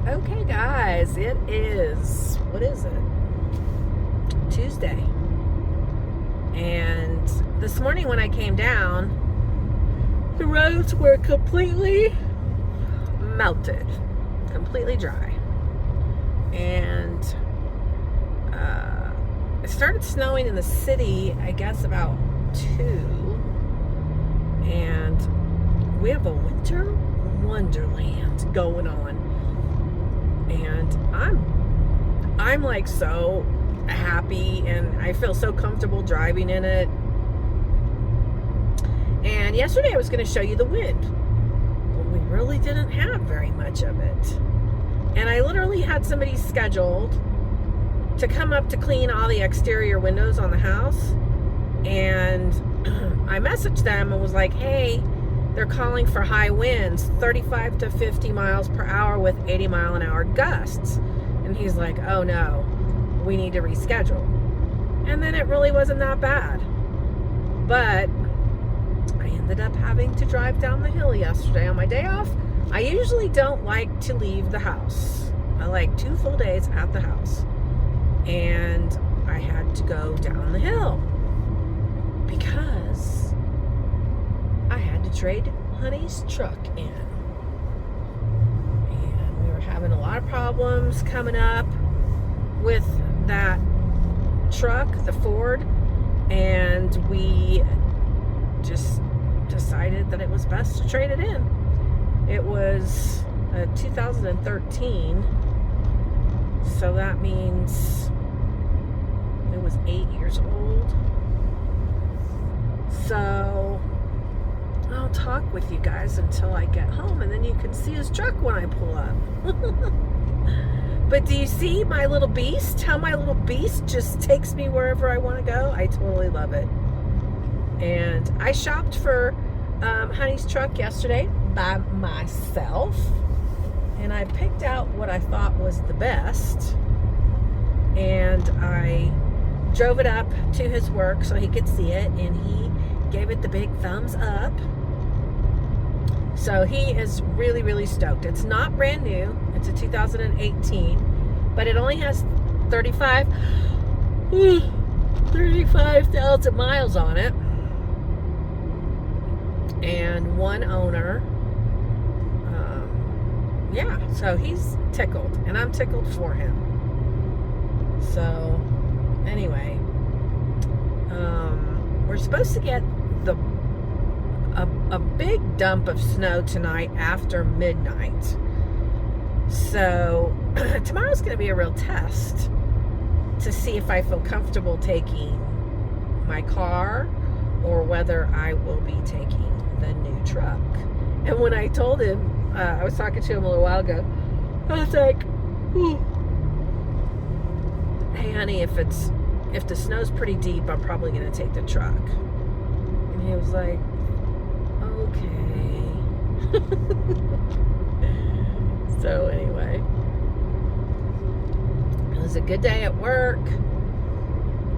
Okay, guys, it is, what is it? Tuesday. And this morning when I came down, the roads were completely melted, completely dry. And it started snowing in the city, I guess, about 2. And we have a winter wonderland going on. And I'm like so happy, and I feel so comfortable driving in it. And yesterday I was going to show you the wind, but we really didn't have very much of it. And I literally had somebody scheduled to come up to clean all the exterior windows on the house. And I messaged them and was like, hey, they're calling for high winds, 35 to 50 miles per hour with 80 mile an hour gusts. And he's like, oh no, we need to reschedule. And then it really wasn't that bad. But I ended up having to drive down the hill yesterday on my day off. I usually don't like to leave the house. I like 2 full days at the house. And I had to go down the hill because I had to trade Honey's truck in. And we were having a lot of problems coming up with that truck, the Ford, and we just decided that it was best to trade it in. It was a 2013, so that means it was 8 years old. So I'll talk with you guys until I get home, and then you can see his truck when I pull up. But do you see my little beast? How my little beast just takes me wherever I want to go? I totally love it. And I shopped for Honey's truck yesterday by myself, and I picked out what I thought was the best, and I drove it up to his work so he could see it, and he gave it the big thumbs up. So he is really, really stoked. It's not brand new. It's a 2018, but it only has 35,000 miles on it, and one owner. Yeah, so he's tickled, and I'm tickled for him. So anyway, we're supposed to get a big dump of snow tonight after midnight. So tomorrow's going to be a real test to see if I feel comfortable taking my car or whether I will be taking the new truck. And when I told him, I was talking to him a little while ago, I was like, ooh. Hey honey, if the snow's pretty deep, I'm probably going to take the truck. And he was like, okay. So anyway, it was a good day at work.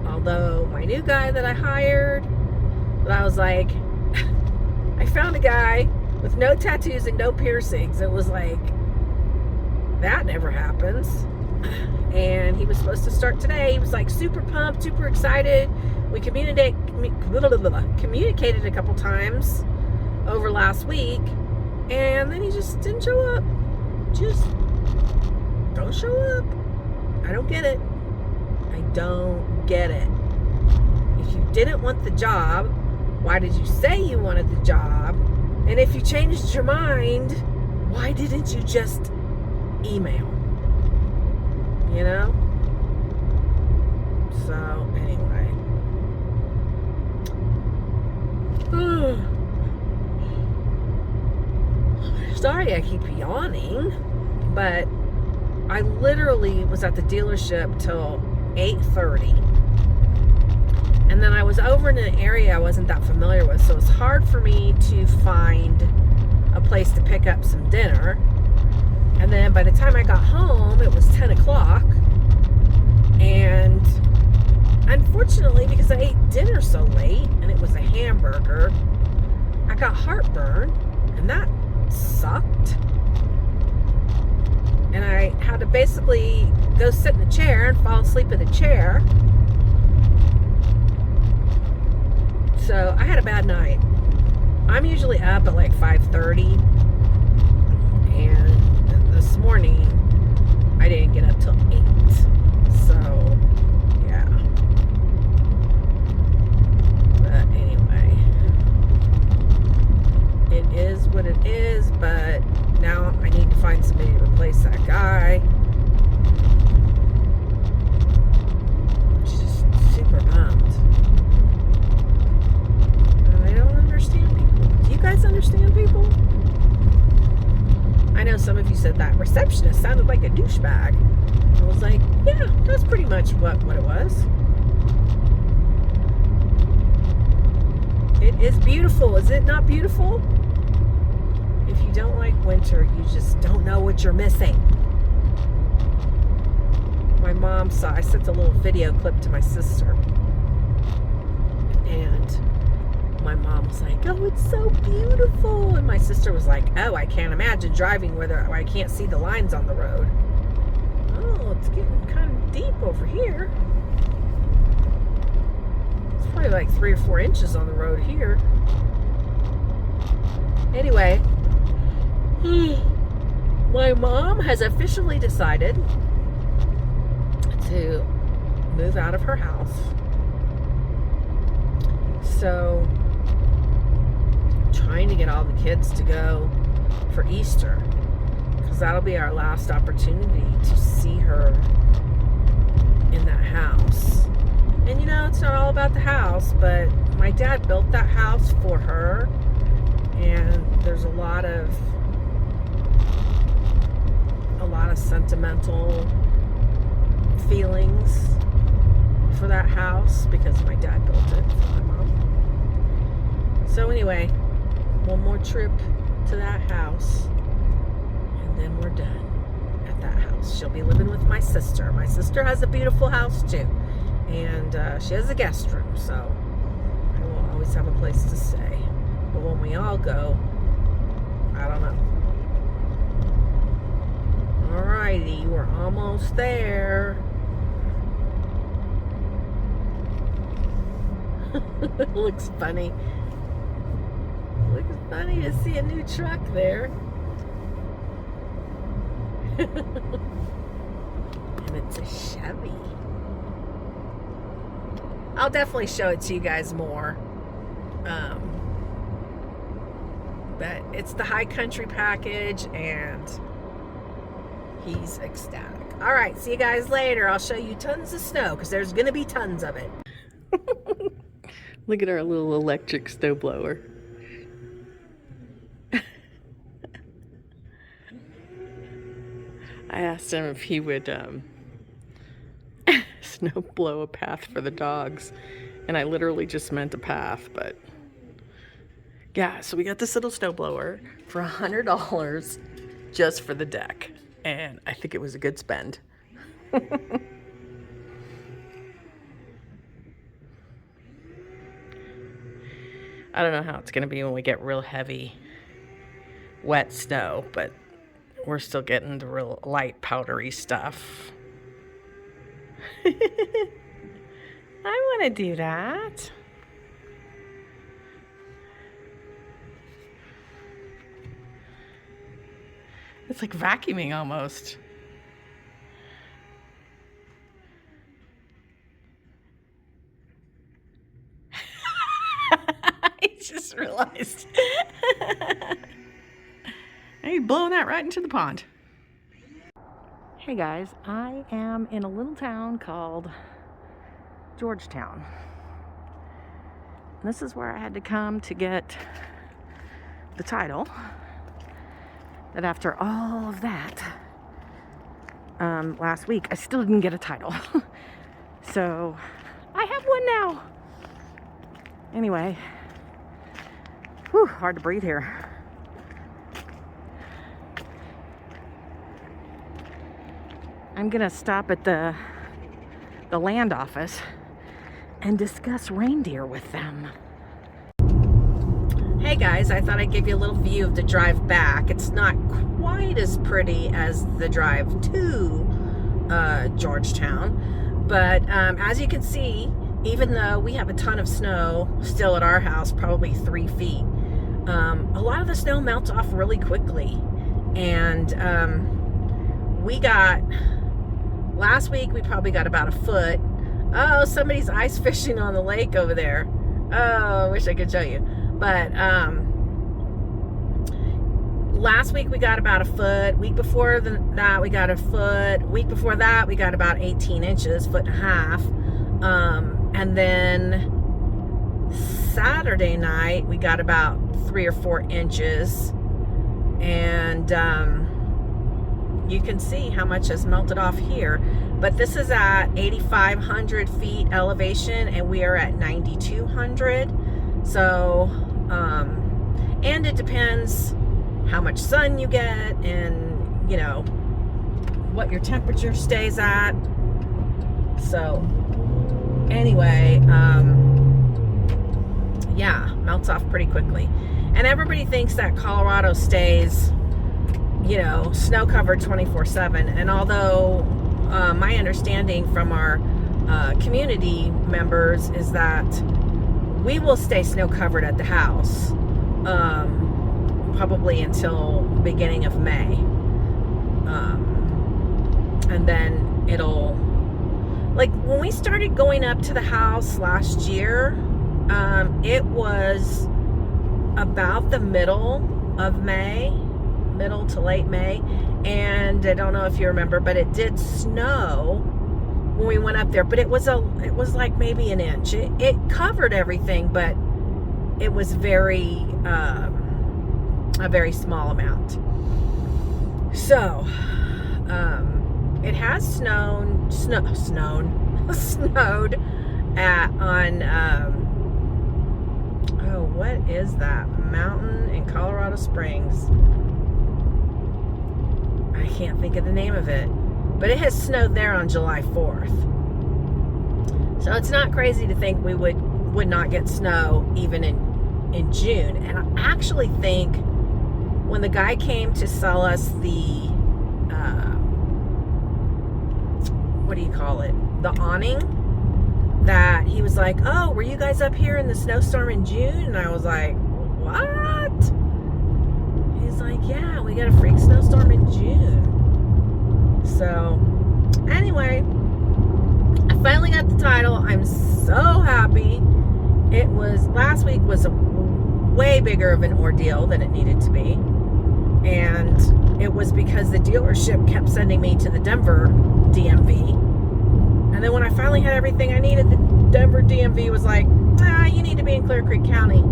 Although my new guy that I hired, but I was like, I found a guy with no tattoos and no piercings. It was like, that never happens. And he was supposed to start today. He was like super pumped, super excited. We communicated a couple times over last week, and then he just didn't show up. Just don't show up. I don't get it. I don't get it. If you didn't want the job, why did you say you wanted the job? And if you changed your mind, why didn't you just email? You know? So, anyway. Sorry I keep yawning, but I literally was at the dealership till 8:30. And then I was over in an area I wasn't that familiar with, so it was hard for me to find a place to pick up some dinner. And then by the time I got home, it was 10 o'clock. And unfortunately, because I ate dinner so late, and it was a hamburger, I got heartburn, and that sucked. And I had to basically go sit in the chair and fall asleep in the chair. So I had a bad night. I'm usually up at like 5:30, and this morning I didn't get up till 8. So yeah. But anyway, it is what it is. But now I need to find somebody to replace that guy. Just super bummed. I don't understand people. Do you guys understand people? I know some of you said that receptionist sounded like a douchebag. I was like, yeah, that's pretty much what it was. It is beautiful. Is it not beautiful? If you don't like winter, you just don't know what you're missing. My mom saw, I sent a little video clip to my sister. And my mom was like, oh, it's so beautiful. And my sister was like, oh, I can't imagine driving where I can't see the lines on the road. Oh, it's getting kind of deep over here. It's probably like 3 or 4 inches on the road here. Anyway, my mom has officially decided to move out of her house. So, trying to get all the kids to go for Easter, because that'll be our last opportunity to see her in that house. And you know, it's not all about the house, but my dad built that house for her, and there's a lot of sentimental feelings for that house because my dad built it for my mom. So anyway, one more trip to that house, and then we're done at that house. She'll be living with my sister. My sister has a beautiful house too, and she has a guest room, so I will always have a place to stay. But when we all go, I don't know. Alrighty, we're almost there. It looks funny. Looks funny to see a new truck there. And it's a Chevy. I'll definitely show it to you guys more. But it's the high country package, and he's ecstatic. All right, see you guys later. I'll show you tons of snow because there's going to be tons of it. Look at our little electric snowblower. I asked him if he would snow blow a path for the dogs, and I literally just meant a path, but yeah, so we got this little snowblower for $100 just for the deck, and I think it was a good spend. I don't know how it's going to be when we get real heavy, wet snow, but we're still getting the real light, powdery stuff. I want to do that. It's like vacuuming almost. I just realized. Hey, blowing that right into the pond. Hey guys, I am in a little town called Georgetown. And this is where I had to come to get the title. That after all of that, last week, I still didn't get a title. So, I have one now. Anyway, whew, hard to breathe here. I'm gonna stop at the land office and discuss reindeer with them. Hey guys, I thought I'd give you a little view of the drive back. It's not quite as pretty as the drive to Georgetown, but as you can see, even though we have a ton of snow still at our house, probably 3 feet, a lot of the snow melts off really quickly. And last week we probably got about a foot. Oh, somebody's ice fishing on the lake over there. Oh, I wish I could show you. But last week we got about a foot. Week before that we got a foot. Week before that we got about 18 inches, foot and a half. And then Saturday night we got about 3 or 4 inches. And you can see how much has melted off here. But this is at 8,500 feet elevation, and we are at 9,200. So, and it depends how much sun you get and, you know, what your temperature stays at. So, anyway, yeah, melts off pretty quickly. And everybody thinks that Colorado stays, you know, snow covered 24/7. And although my understanding from our community members is that we will stay snow covered at the house probably until beginning of May. And then it'll, like when we started going up to the house last year, it was about the middle of May, middle to late May, and I don't know if you remember, but it did snow when we went up there, but it was like maybe an inch. It covered everything, but it was a very small amount. So it has snowed on oh, what is that mountain in Colorado Springs? I can't think of the name of it, but it has snowed there on July 4th. So it's not crazy to think we would not get snow even in June. And I actually think when the guy came to sell us the what do you call it? The awning, that he was like, "Oh, were you guys up here in the snowstorm in June?" And I was like, "What?" He's like, "Yeah, we got a freak snowstorm in June." So, anyway, I finally got the title. I'm so happy. Last week was a way bigger of an ordeal than it needed to be. And it was because the dealership kept sending me to the Denver DMV. And then when I finally had everything I needed, the Denver DMV was like, you need to be in Clear Creek County.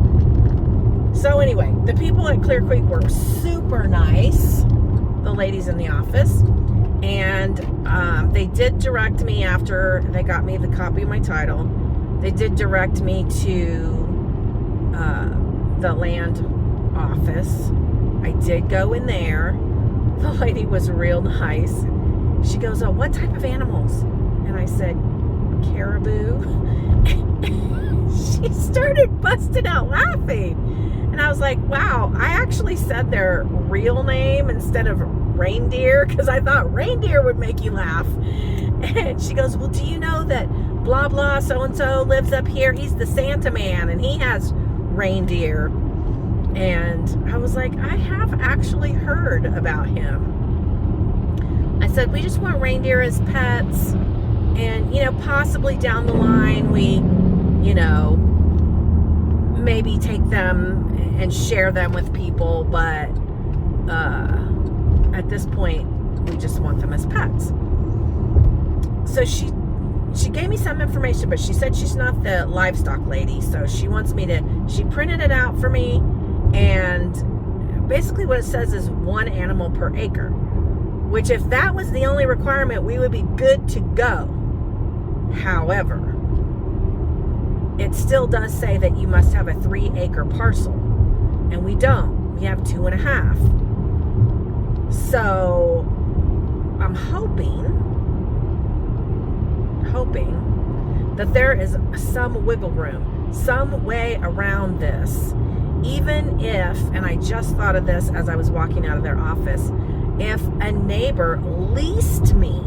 So anyway, the people at Clear Creek were super nice, the ladies in the office. And they did direct me, after they got me the copy of my title, they did direct me to the land office. I did go in there. The lady was real nice. She goes, "Oh, what type of animals?" And I said, "Caribou." She started busting out laughing. And I was like, wow, I actually said their real name instead of Reindeer, because I thought reindeer would make you laugh. And she goes, "Well, do you know that blah, blah, so-and-so lives up here? He's the Santa man, and he has reindeer." And I was like, I have actually heard about him. I said, "We just want reindeer as pets. And, you know, possibly down the line, we, you know, maybe take them and share them with people. But at this point, we just want them as pets." So she gave me some information, but she said she's not the livestock lady. So she printed it out for me. And basically what it says is 1 animal per acre, which if that was the only requirement, we would be good to go. However, it still does say that you must have a 3-acre parcel, and we don't. We have 2.5. So I'm hoping that there is some wiggle room, some way around this. even if, and I just thought of this as I was walking out of their office, if a neighbor leased me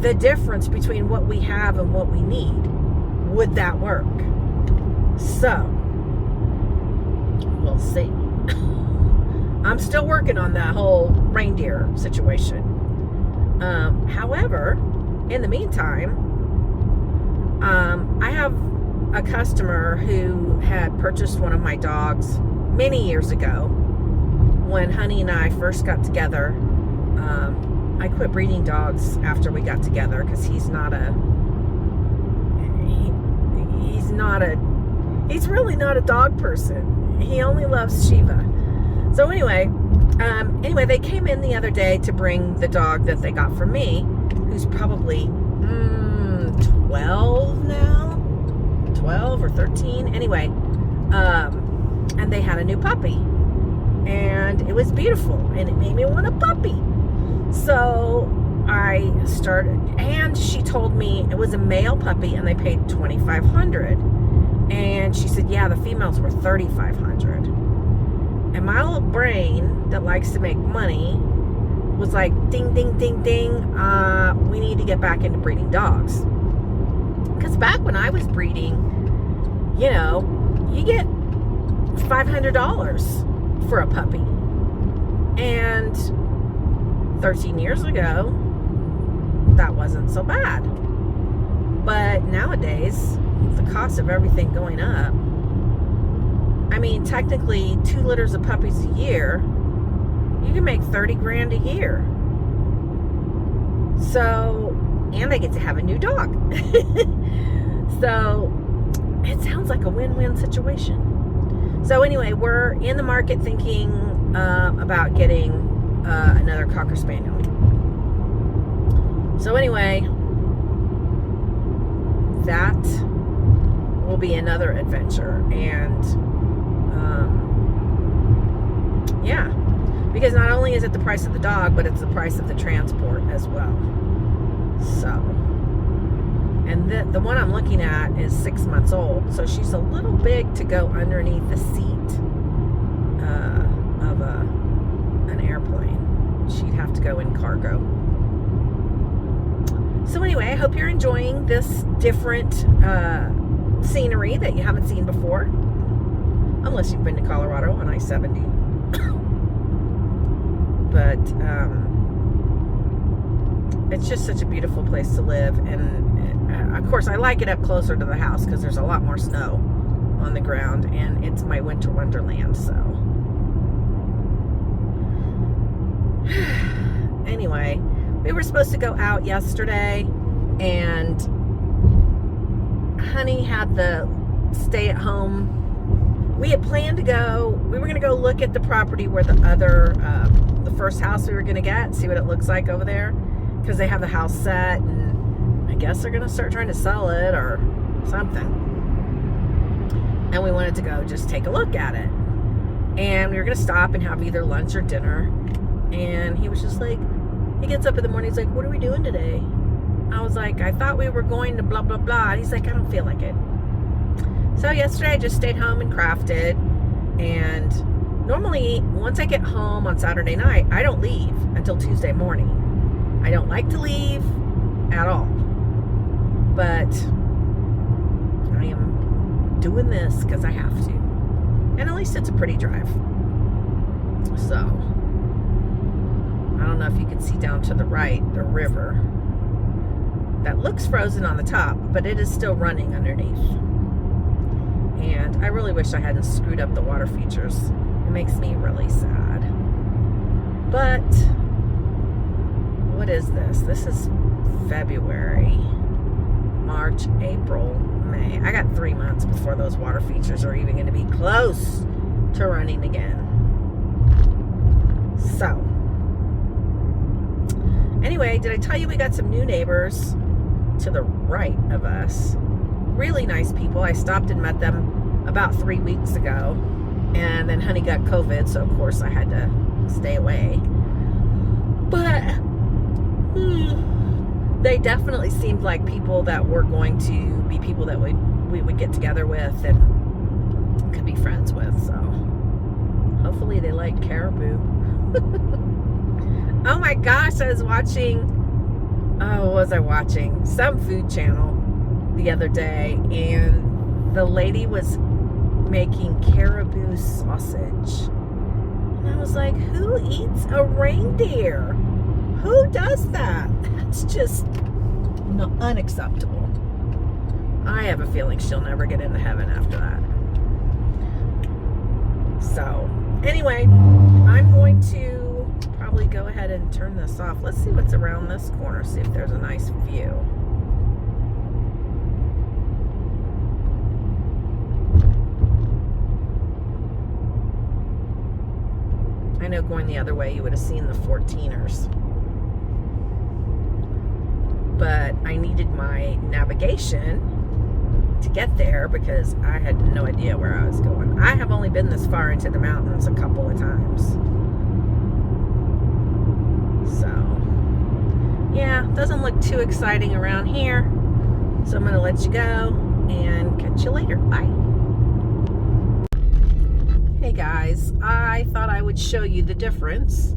the difference between what we have and what we need, would that work? So, we'll see. I'm still working on that whole reindeer situation. However, in the meantime, I have a customer who had purchased one of my dogs many years ago. When Honey and I first got together, I quit breeding dogs after we got together because he's really not a dog person. He only loves Shiva. So anyway, they came in the other day to bring the dog that they got from me, who's probably 12 now, 12 or 13. Anyway, and they had a new puppy, and it was beautiful, and it made me want a puppy. So I started, and she told me it was a male puppy, and they paid $2,500. And she said, yeah, the females were $3,500. And my little brain that likes to make money was like, ding, ding, ding, ding. We need to get back into breeding dogs. Because back when I was breeding, you get $500 for a puppy. And 13 years ago, that wasn't so bad. But nowadays, the cost of everything going up, I mean, technically 2 litters of puppies a year, you can make $30,000 a year. So, and I get to have a new dog. So it sounds like a win-win situation. So anyway, we're in the market thinking about getting another Cocker Spaniel. So anyway, that will be another adventure. And yeah, because not only is it the price of the dog, but it's the price of the transport as well. So, and the one I'm looking at is 6 months old, so she's a little big to go underneath the seat of an airplane. She'd have to go in cargo. So anyway, I hope you're enjoying this different scenery that you haven't seen before, unless you've been to Colorado on I-70. But it's just such a beautiful place to live, and of course I like it up closer to the house because there's a lot more snow on the ground, and it's my winter wonderland. So anyway, we were supposed to go out yesterday, and Honey had the stay at home. We had planned to go, we were going to go look at the property where the other, the first house we were going to get, see what it looks like over there, because they have the house set, and I guess they're going to start trying to sell it or something. And we wanted to go just take a look at it. And we were going to stop and have either lunch or dinner. And he was just like, he gets up in the morning, he's like, what are we doing today? I was like, I thought we were going to blah, blah, blah. And he's like, I don't feel like it. So yesterday I just stayed home and crafted. And normally, once I get home on Saturday night, I don't leave until Tuesday morning. I don't like to leave at all. But I am doing this because I have to. And at least it's a pretty drive. So, I don't know if you can see down to the right, the river. That looks frozen on the top, but it is still running underneath. And I really wish I hadn't screwed up the water features. It makes me really sad. But what is this? This is February, March, April, May. I got 3 months before those water features are even going to be close to running again. So, anyway, did I tell you we got some new neighbors to the right of us? Really nice people. I stopped and met them about 3 weeks ago, and then Honey got COVID, so of course I had to stay away. But they definitely seemed like people that were going to be people that we would get together with and could be friends with, so hopefully they like caribou. Oh my gosh, I was watching, what was I watching? Some food channel the other day, and the lady was making caribou sausage. And I was like, who eats a reindeer? Who does that? That's just unacceptable. I have a feeling she'll never get into heaven after that. So, anyway, I'm going to probably go ahead and turn this off. Let's see what's around this corner, see if there's a nice view. I know going the other way you would have seen the 14ers. But I needed my navigation to get there because I had no idea where I was going. I have only been this far into the mountains a couple of times. So, yeah, doesn't look too exciting around here. So I'm going to let you go and catch you later. Bye. Hey guys, I thought I would show you the difference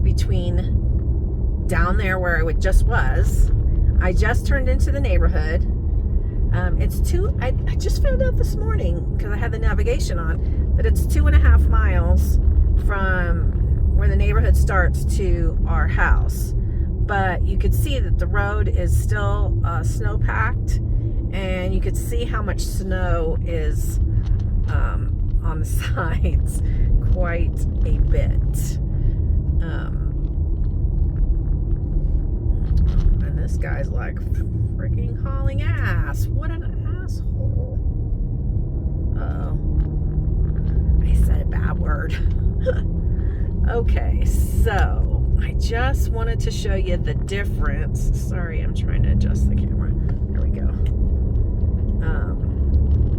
between down there where I just was. I just turned into the neighborhood. I just found out this morning, because I had the navigation on, that it's 2.5 miles from where the neighborhood starts to our house. But you could see that the road is still snow-packed, and you could see how much snow is on the sides, quite a bit. And this guy's like freaking hauling ass. What an asshole. Uh-oh. I said a bad word. Okay, so I just wanted to show you the difference. Sorry, I'm trying to adjust the camera. There we go.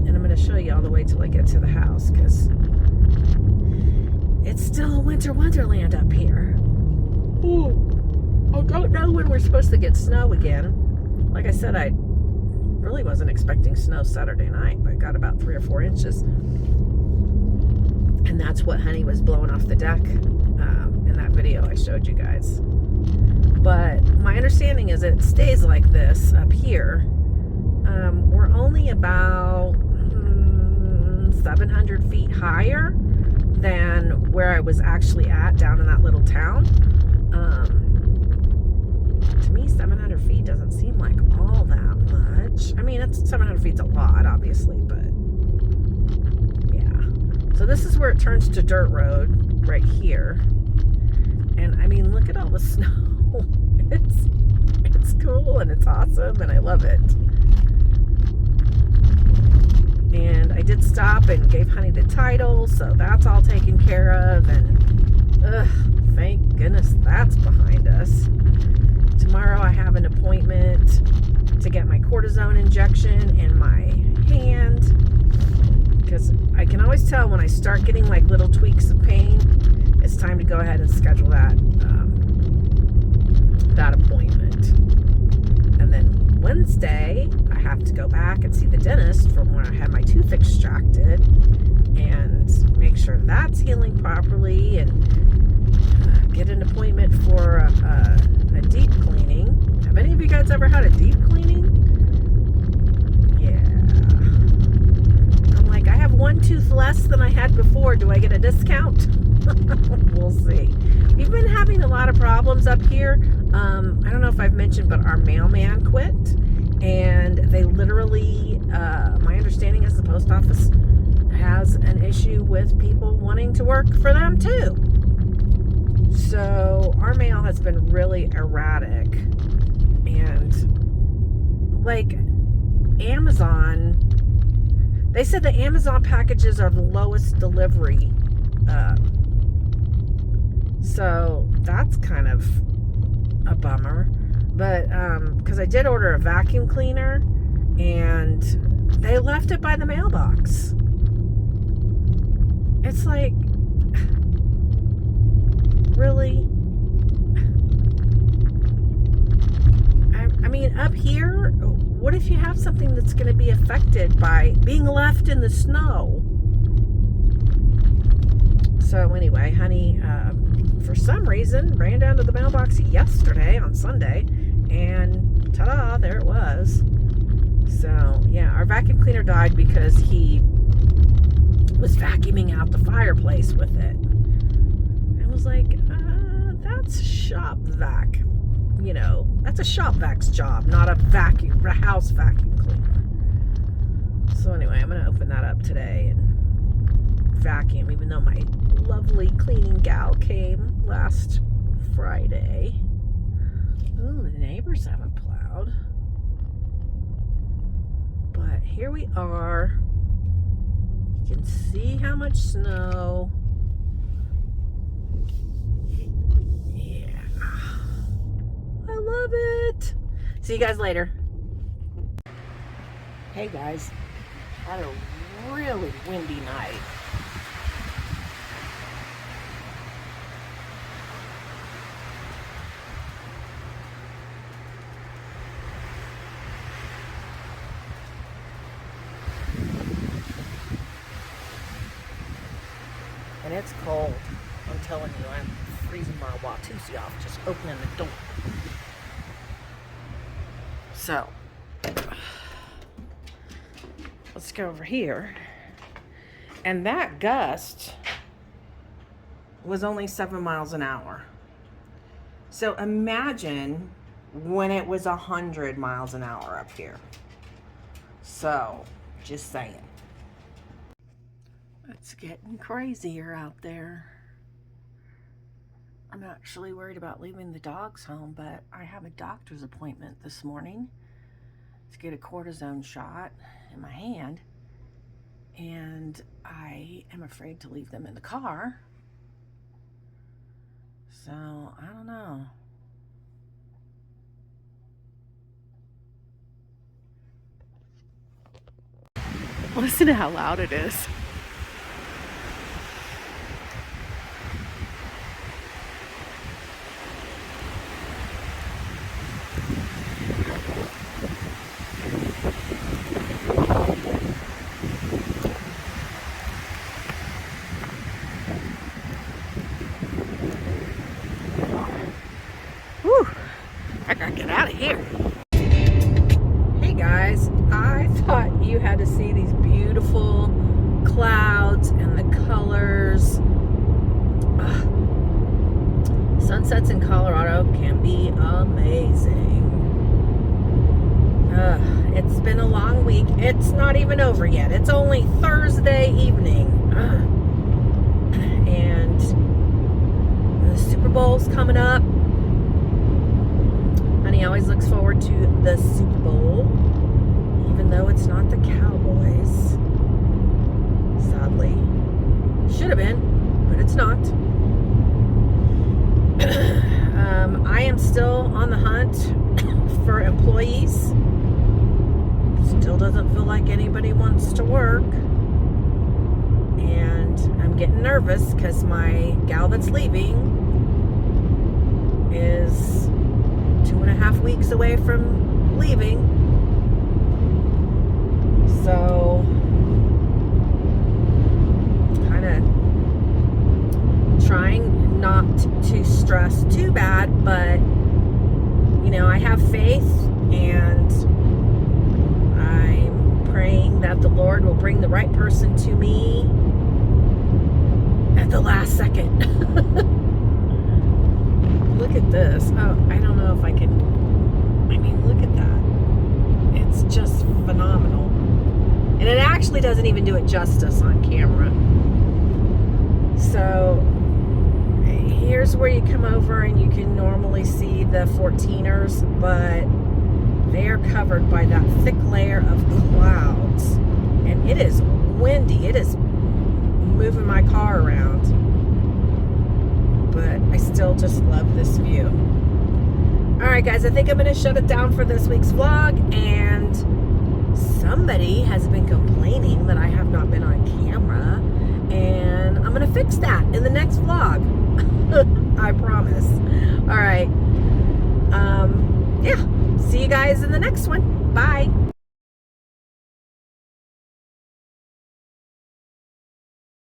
And I'm going to show you all the way till I get to the house, because it's still a winter wonderland up here. Ooh, I don't know when we're supposed to get snow again. Like I said, I really wasn't expecting snow Saturday night, but I got about 3 or 4 inches. And that's what Honey was blowing off the deck in that video I showed you guys. But my understanding is it stays like this up here. We're only about 700 feet higher than where I was actually at down in that little town. To me, 700 feet doesn't seem like all that much. I mean, 700 feet's a lot, obviously, but yeah. So this is where it turns to dirt road, right here. And I mean, look at all the snow. It's cool and it's awesome and I love it. And I did stop and gave Honey the title, so that's all taken care of. And thank goodness that's behind us. Tomorrow I have an appointment to get my cortisone injection in my hand, because I can always tell when I start getting like little tweaks of pain, it's time to go ahead and schedule that appointment. And then Wednesday I have to go back and see the dentist from where I had my tooth extracted and make sure that's healing properly, and get an appointment for a deep cleaning. Have any of you guys ever had a deep cleaning? Yeah. I'm like, I have 1 tooth less than I had before. Do I get a discount? We'll see. We've been having a lot of problems up here. I don't know if I've mentioned, but our mailman quit. And they literally, my understanding is the post office has an issue with people wanting to work for them too. So our mail has been really erratic. And like Amazon, they said the Amazon packages are the lowest delivery. So that's kind of a bummer. But because I did order a vacuum cleaner and they left it by the mailbox. It's like, really? I mean, up here, what if you have something that's going to be affected by being left in the snow? So anyway, honey, for some reason, ran down to the mailbox yesterday on Sunday, and ta-da, there it was. So yeah, our vacuum cleaner died because he was vacuuming out the fireplace with it. I was like, that's shop vac. You know, that's a shop vac's job, not a house vacuum cleaner. So anyway, I'm going to open that up today and vacuum, even though my lovely cleaning gal came last Friday. Ooh, the neighbors haven't plowed. But here we are. You can see how much snow. Yeah. I love it. See you guys later. Hey guys. Had a really windy night. And it's cold. I'm telling you, I'm freezing my Watusi off just opening the door. So, let's go over here. And that gust was only 7 miles an hour. So imagine when it was 100 miles an hour up here. So, just saying. It's getting crazier out there. I'm actually worried about leaving the dogs home, but I have a doctor's appointment this morning to get a cortisone shot in my hand, and I am afraid to leave them in the car. So, I don't know. Listen to how loud it is. Whew, I gotta get out of here. Hey guys, I thought you had to see these beautiful clouds and the colors. Sunsets in Colorado can be amazing. It's been a long week. It's not even over yet. It's only Thursday evening. And the Super Bowl's coming up. Honey always looks forward to the Super Bowl, even though it's not the Cowboys. Sadly. Should have been, but it's not. I am still on the hunt for employees. Still doesn't feel like anybody wants to work. And I'm getting nervous because my gal that's leaving is 2.5 weeks away from leaving. So, kind of trying not to stress too bad, but you know, I have faith, and I'm praying that the Lord will bring the right person to me at the last second. Look at this. Oh, I don't know if I can. I mean, look at that. It's just phenomenal. And it actually doesn't even do it justice on camera. So, here's where you come over and you can normally see the 14ers, but they are covered by that thick layer of clouds. And it is windy. It is moving my car around. But I still just love this view. Alright guys, I think I'm going to shut it down for this week's vlog. And somebody has been complaining that I have not been on camera. And I'm going to fix that in the next vlog. I promise. Alright. Yeah. See you guys in the next one. Bye.